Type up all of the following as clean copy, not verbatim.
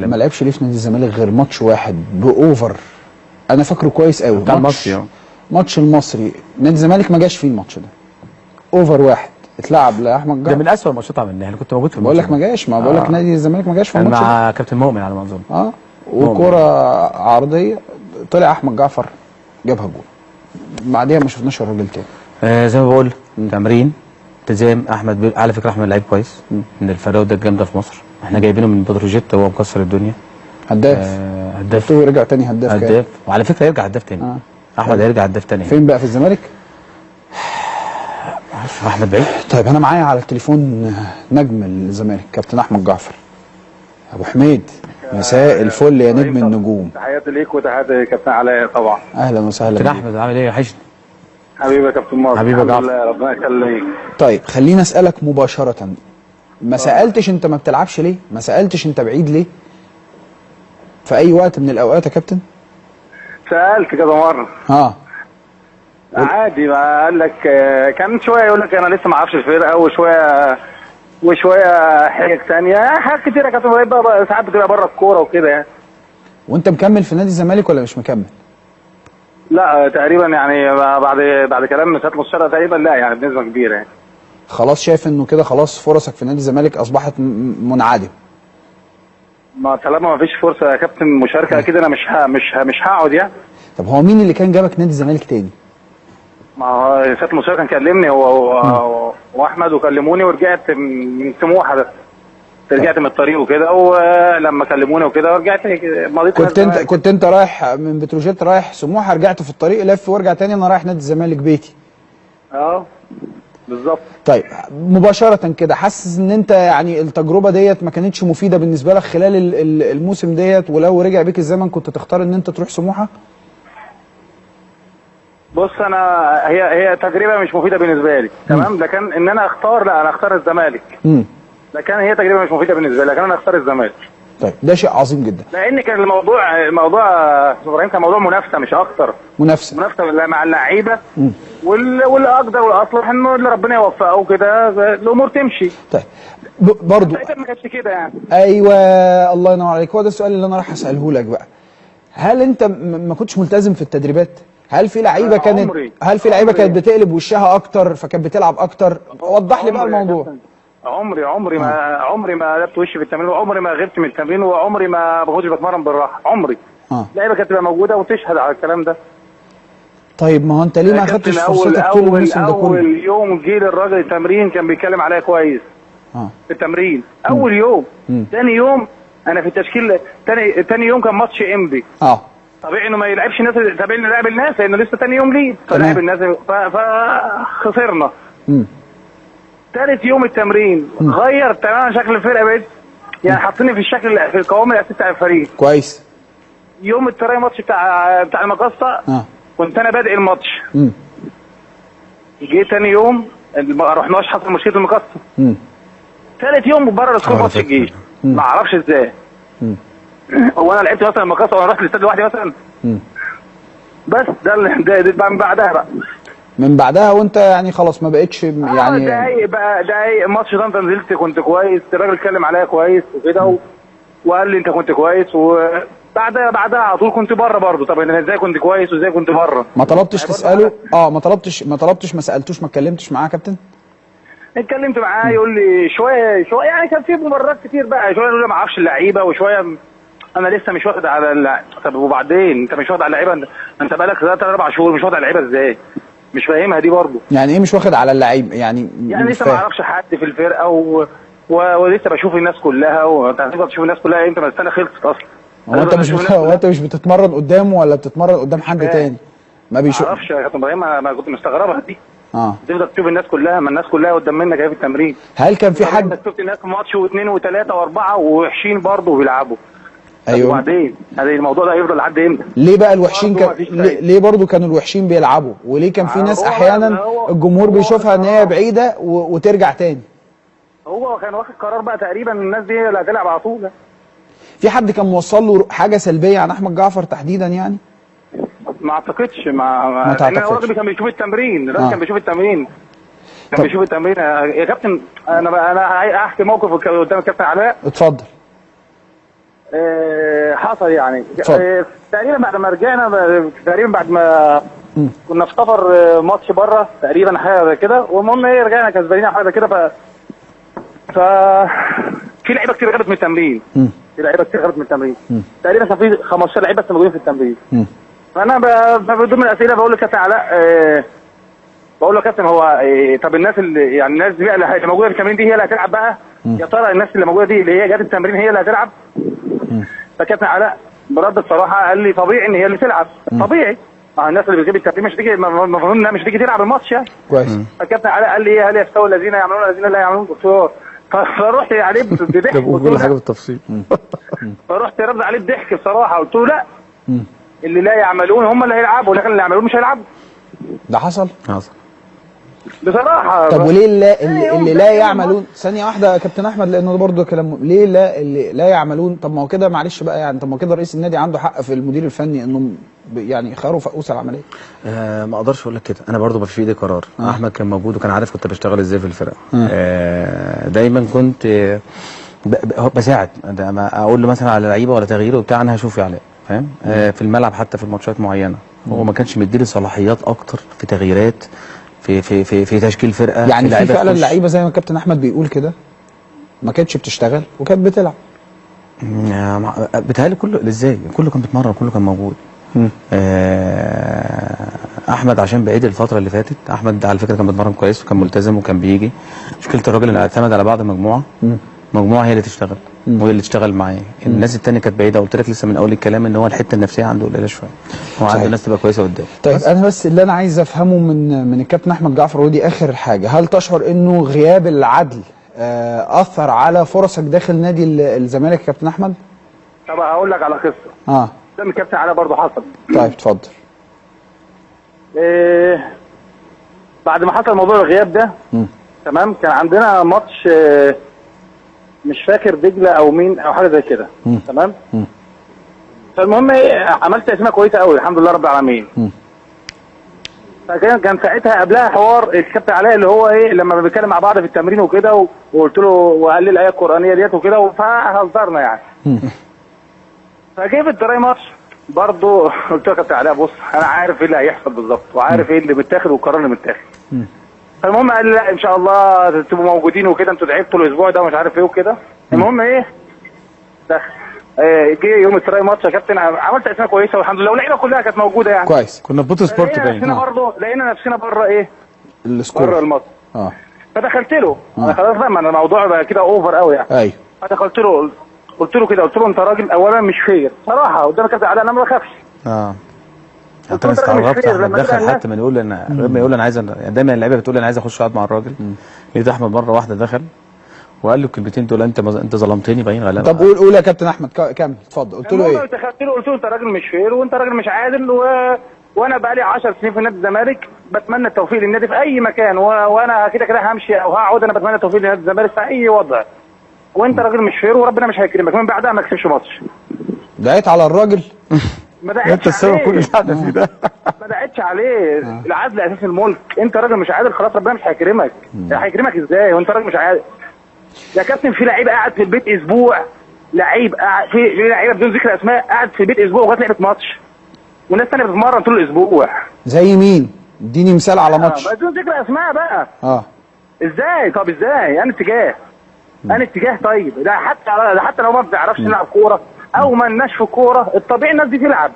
ما لعبش ليه في نادي الزمالك غير ماتش واحد باوفر، انا فاكره كويس قوي، بتاع المصري. ماتش المصري نادي الزمالك ما جاش فيه الماتش ده، اوفر واحد اتلعب لاحمد جعفر. ده من اسوء الماتشات عملناها، انا كنت موجود في الماتش. بقول لك ما جاش، ما بقول لك نادي الزمالك ما جاش في الماتش مع كابتن مؤمن على ما اظن. وكرة عرضيه طلع احمد جعفر جابها جول، بعديها ما شفناش الراجل تاني. زي ما بقول تمرين التزام. احمد على فكره احمد لعيب كويس من الفراوده الجامده في مصر، احنا جايبينه من بتروجيت، هو مكسر الدنيا، هداف ورجع تاني هداف وعلى فكره هيرجع هداف تاني. احمد هيرجع هداف تاني. فين بقى في الزمالك؟ احمد بعيد. طيب انا معايا على التليفون نجم الزمالك كابتن احمد جعفر. ابو حميد مساء الفل يا نجم النجوم. تحياتي ليك وتحياتي كابتن علاء طبعا. اهلا وسهلا كابتن احمد عامل ايه؟ وحشني حبيبي يا كابتن مصر. حبيبي يا جعفر، ربنا يخليك. طيب خليني اسالك مباشره، ما سالتش انت ما بتلعبش ليه؟ ما سالتش انت بعيد ليه في اي وقت من الاوقات يا كابتن؟ سالت كذا مره. عادي، ما قال لك كان شويه يقول لك انا لسه ما اعرفش الفرقه، وشويه حاجات ثانيه، حاجات كتيره كانت ساعات بتبقى بره الكوره وكده يعني. وانت مكمل في نادي الزمالك ولا مش مكمل؟ لا تقريبا يعني بعد كلام من سياده المستشار تقريبا لا، يعني بنسبه كبيره يعني. خلاص شايف انه كده خلاص فرصك في نادي الزمالك اصبحت منعدم؟ ما طالما ما فيش فرصه يا كابتن مشاركه اكيد انا مش هقعد يعني. طب هو مين اللي كان جابك نادي الزمالك تاني؟ ما هو سياده المستشار كان كلمني هو واحمد وكلموني، ورجعت من سموحه ده، رجعت من الطريق وكده، ولما كلموني وكده ورجعت مضيت. كنت انت رايح من بتروجيت رايح سموحه، رجعت في الطريق لف وارجع تاني انا رايح نادي الزمالك بيتي. بالظبط. طيب مباشره كده حاسس ان انت يعني التجربه ديت ما كانتش مفيده بالنسبه لك خلال الموسم ديت، ولو رجع بيك الزمن كنت تختار ان انت تروح سموحه؟ بص انا هي تجربه مش مفيده بالنسبه لي، تمام، لكن ان انا اختار، لا انا اختار الزمالك. لكن هي تجربه مش مفيده بالنسبه لي، لكن انا اختار الزمالك. طيب ده شيء عظيم جدا، لان كان الموضوع ابراهيم كان موضوع منافسه مش اكتر. منافسه مع اللعيبه، واللي اقدر والاصلح انه اللي ربنا يوفقه كده الامور تمشي. طيب برضو ما كانتش كده يعني. ايوه الله ينور عليك، هو ده السؤال اللي انا راح اساله لك بقى. هل انت ما كنتش ملتزم في التدريبات؟ هل في لعيبه كانت بتقلب وشها اكتر فكانت بتلعب اكتر؟ وضح لي بقى الموضوع. عمري ما قلبت وشي في التمرين، وعمري ما غبت من التمرين، وعمري ما كنتش بتمرن بالراحه، عمري. اللعيبه كانت تبقى موجوده وتشهد على الكلام ده. طيب ما هو انت ليه ما خدتش فرصتك طول الموسم ده كله؟ اول يوم جه للراجل التمرين كان بيتكلم عليا كويس. في التمرين اول يوم. ثاني يوم انا في التشكيل، ثاني يوم كان ماتش انبي. طبيعي انه ما يلعبش الناس، طبيعي انه يلعب الناس لانه لسه ثاني يوم ليه، فلعب الناس فخسرنا. ثالث يوم التمرين غير تماما شكل الفرقه، بقيت يعني حاطيني في الشكل في القوام الاساسي بتاع الفريق. كويس. يوم التراي ماتش بتاع المقصه كنت انا بادئ الماتش. جه ثاني يوم ما رحناش، حصل مشكله المقصه. ثالث يوم بره السكور ماتش الجيش، ما اعرفش ازاي. هو انا لعبت مثلا المقصه وانا رحت الاستاد لوحدي مثلا؟ بس ده من بعدها بقى. من بعدها وانت يعني خلاص ما بقتش يعني دقايق الماتش ده انت نزلت كنت كويس، الراجل اتكلم عليا كويس وكده وقال لي انت كنت كويس، وبعدها على طول كنت بره برضه. طب انا ازاي كنت كويس وازاي كنت بره؟ ما طلبتش تساله؟ ما سالتوش، ما اتكلمتش معاه يا كابتن؟ اتكلمت معاه يقول لي شويه يعني كان في مبررات كتير بقى، شويه يقول لي ما اعرفش اللعيبه، وشويه انا لسه مش واخد على طب وبعدين انت مش واخد على اللعيبه؟ انت بقالك 3-4 شهور مش واخد على اللعيبه ازاي؟ مش فاهمها دي برضه. يعني ايه مش واخد على اللعيب؟ يعني لسه ما اعرفش حد في الفرقه ولسه بشوف الناس كلها، وانت هتفضل تشوف الناس كلها امتى؟ ما السنه خلصت اصلا. هو انت مش بتتمرن قدامه ولا بتتمرن قدام حد تاني؟ ما اعرفش يا كابتن ابراهيم، ما كنت مستغربها دي. تفضل تشوف الناس كلها، ما الناس كلها قدام منك اهي في التمرين. هل كان في حد شفت الناس في ماتش واثنين وثلاثه واربعه ووحشين برضه بيلعبوا؟ ايوه. وبعدين هذا الموضوع ده هيفضل لحد امتى؟ ليه بقى الوحشين ليه برضه كانوا الوحشين بيلعبوا؟ وليه كان في ناس احيانا الجمهور بيشوفها ان هي بعيده وترجع تاني؟ هو كان واخد قرار بقى تقريبا الناس دي اللي هتلعب على طول. في حد كان موصل له حاجه سلبيه عن احمد جعفر تحديدا يعني؟ ما اعتقدش. ما تعتقدش. الراجل كان بيشوف التمرين، كان بيشوف التمرين. يا كابتن انا هحكي موقف قدام الكابتن علاء. اتفضل. حصل يعني تقريبا بعد ما رجعنا، تقريبا بعد ما كنا في سفر ماتش بره تقريبا حاجه زي كده، والمهم ايه رجعنا كسبانين حاجه زي كده. ف في لعيبه كتير غابت من التمرين، في لعيبه كتير غابت من التمرين، تقريبا كان في 15 لعيبه بس موجودين في التمرين. فانا بدون من الاسئله بقول لكابتن علاء، بقول له يا كابتن هو طب الناس اللي يعني الناس دي اللي موجوده في التمرين دي هي اللي هتلعب بقى؟ يا ترى الناس اللي موجوده دي اللي هي جت التمرين هي اللي هتلعب؟ فكابتن علاء برد بصراحه قال لي طبيعي ان هي اللي تلعب، طبيعي الناس اللي بتجيب التمرين مش هتيجي، المفروض انها مش هتيجي تلعب الماتش يعني. كويس. فالكابتن علاء قال لي ايه، هل يستوي الذين يعملون الذين لا يعملون؟ قلت فرحت عليه بضحك. طب كل حاجه بالتفصيل. فرحت رد عليه بضحك بصراحه، قلت له لا، اللي لا يعملون هم اللي هيلعبوا، ولكن اللي يعملون مش هيلعبوا. ده حصل بصراحه. طب وليه اللي لا يعملون؟ ثانيه واحده يا كابتن احمد، لانه برضه كلام ليه لا اللي لا يعملون؟ طب ما هو كده معلش بقى يعني، طب ما هو كده رئيس النادي عنده حق في المدير الفني انهم يعني يخاروا فقوس العمليه. ما اقدرش اقول لك كده، انا برضو ما في ايدي قرار. احمد كان موجود وكان عارف كنت بشتغل ازاي في الفرقه. دايما كنت بساعد، ما اقول له مثلا على لعيبه ولا تغيير وبتاع، انا هشوف عليه فاهم. في الملعب حتى في الماتشات معينه هو ما كانش مديلي صلاحيات اكتر في تغييرات في تشكيل فرقه. يعني في فعلا لعيبه زي ما الكابتن احمد بيقول كده ما كانتش بتشتغل وكانت بتلعب. بيتهيألي كله ازاي، كله كان بيتمرن، كله كان موجود. احمد عشان بعيد الفتره اللي فاتت، احمد على فكره كان بيتمرن كويس وكان ملتزم وكان بيجي. مشكله الراجل انه اعتمد على بعض المجموعه، مجموعه هي اللي تشتغل وهي اللي تشتغل معاه. الناس الثانيه كانت بعيده، قلت لك لسه من اول الكلام ان هو الحته النفسيه عنده قليله شويه، هو عنده الناس تبقى كويسه قدام. طيب انا بس اللي انا عايز افهمه من الكابتن احمد جعفر، ودي اخر حاجه، هل تشعر انه غياب العدل اثر على فرصك داخل نادي الزمالك يا كابتن احمد؟ طب هقول لك على قصه ده من الكابتن علاء برضه حصل. طيب اتفضل. بعد ما حصل موضوع الغياب ده تمام، كان عندنا ماتش مش فاكر دجله او مين او حاجه زي كده تمام. فالمهم عملت اسمها كويسه قوي الحمد لله رب العالمين. فكان ساعتها قبلها حوار الكابتن علاء اللي هو لما بنتكلم مع بعض في التمرين وكده، وقلت له وقال لي الايه القرانيه ديت وكده، فهزرنا يعني. فجه في الدراي ماتش برضه قلت له يا كابتن علاء بص انا عارف ايه اللي هيحصل بالظبط، وعارف ايه اللي متاخد والقرار اللي متاخد. فالمهم قال لي لا ان شاء الله تبقوا موجودين وكده، انتوا تعبتوا الاسبوع ده ومش عارف ايه وكده. المهم جه يوم التراي ماتش يا كابتن، عملت اسماء كويسه والحمد لله، واللعيبه كلها كانت موجوده يعني. كويس. كنا في بوتو سبورت باين. لقينا نفسنا بره السكور، بره الماتش. فدخلت له انا خلاص بقى، ما الموضوع بقى كده اوفر قوي يعني. ايوه. فدخلت له قلت له انت راجل اولا مش فير صراحه قدام كابتن علاء، انا ما بخافش. حتى انا استغربت احمد دخل، حتى ما يقول انا عايز، دايما اللعيبه بتقول انا عايز اخش اقعد مع الراجل. لقيت احمد مره واحده دخل وقال له الكلمتين دول، انت ظلمتني باين غلبان. طب قول يا كابتن احمد كمل اتفضل. قلت له ايه؟ قلت له انت راجل مش فير وانت راجل مش عادل، وانا بقى لي 10 سنين في نادي الزمالك بتمنى التوفيق للنادي في اي مكان، وانا كده همشي او هقعد، انا بتمنى التوفيق لنادي الزمالك في اي وضع، وانت راجل مش فير وربنا مش هيكرمك، من بعدها ما كسبش ماتش. دعيت على الراجل؟ ما دعيتش عليه. انت السبب كل اللي قاعد فيه ده. ما دعيتش عليه. العدل اساس الملك، انت راجل مش عادل خلاص ربنا مش هيكرمك. هيكرمك ازاي وانت راجل مش عادل؟ يا كابتن في لعيب قاعد في البيت اسبوع، لعيب قاعد في لعيبه بدون ذكر اسماء قاعد في البيت اسبوع وجات لعبت ماتش، والناس ثانيه بتتمرن طول الاسبوع. زي مين؟ اديني مثال على ماتش. بدون ذكر اسماء بقى. ازاي؟ طب ازاي؟ انا اتجاه طيب، ده حتى لو ما بتعرفش تلعب كوره او ما لناش في كوره، الطبيعي الناس دي تلعب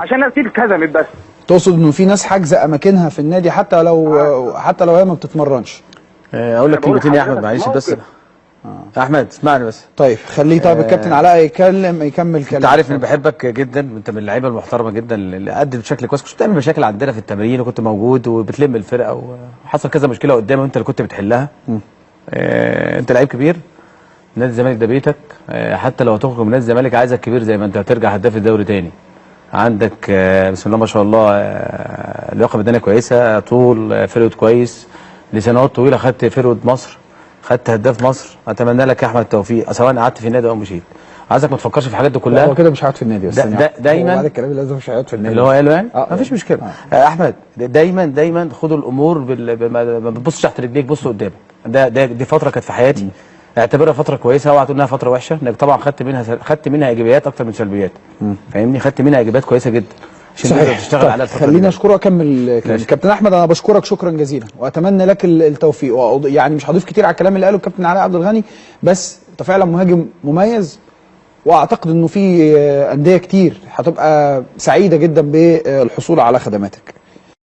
عشان الناس دي اتهزمت. بس تقصد انه في ناس حاجزه اماكنها في النادي حتى لو هي ما بتتمرنش؟ اقول لك كلمتين يا احمد معلش بس. احمد اسمعني بس. طيب خليه. طيب الكابتن علاء يكمل كلام. انت عارف اني بحبك جدا، انت من اللعيبه المحترمه جدا اللي قدت بشكل كويس، كنت بتعمل مشاكل عندنا في التمرين وكنت موجود وبتلم الفرقه، وحصل كذا مشكله قدامي وانت اللي كنت بتحلها. انت لعيب كبير، نادي الزمالك ده بيتك. حتى لو هتخرج من نادي الزمالك عايزك كبير زي ما انت هترجع هداف الدوري تاني. عندك بسم الله ما شاء الله لياقه بدنيه كويسه، طول فرود كويس، لسنوات طويله خدت فرود مصر، خدت هداف مصر. اتمنى لك يا احمد التوفيق سواء قعدت في النادي او مشيت. عايزك ما تفكرش في الحاجات دي كلها. هو كده مش هيقعد في النادي بس دايما بعد الكلام اللي لازم مش هيقعد في النادي اللي هو قاله يعني مفيش مشكله. احمد دايما خدوا الامور ما تبصش تحت رجليك، بص قدامك. دي فتره كانت في حياتي اعتبرها فتره كويسه، اوعى تقول انها فتره وحشه، انك طبعا خدت منها ايجابيات اكتر من سلبيات. فاهمني؟ خدت منها ايجابيات كويسه جدا عشان تقدر تشتغل على الفتره. خليني اشكرك واكمل كلامي. كابتن احمد انا بشكرك شكرا جزيلا واتمنى لك التوفيق، يعني مش هضيف كتير على الكلام اللي قاله الكابتن علاء عبد الغني، بس انت فعلا مهاجم مميز، واعتقد انه في انديه كتير هتبقى سعيده جدا بالحصول على خدماتك.